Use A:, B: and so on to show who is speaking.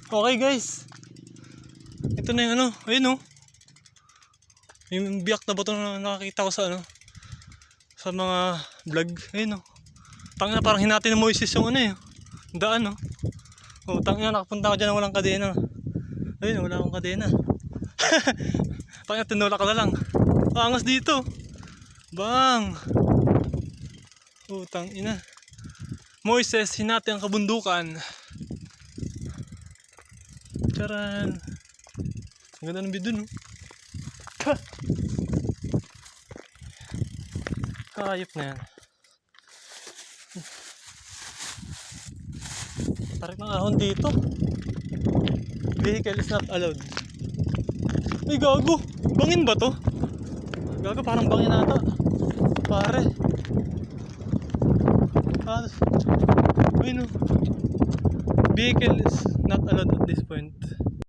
A: Okay guys, ito na yung ano, ayun oh. Yung biyak na bato na nakakita ko sa ano, sa mga vlog, ayun oh. Tangina, parang hinati ng Moises yung ano eh, daan oh. Oh, tangina, nakapunta ko dyan na walang kadena. Ayun, wala akong kadena. Tangina, tinulak ka na lang. Angas dito. Bang! Oh, tangina. Moises, hinati ang kabundukan. Charan. Ang ganda ng video no. Kayop na yan. Tarik ng ahon dito. Vehicle is not allowed. Ay gago, bangin ba to? Gago, parang bangin ata. Pare. Ay no. Vehicle is not allowed at this point.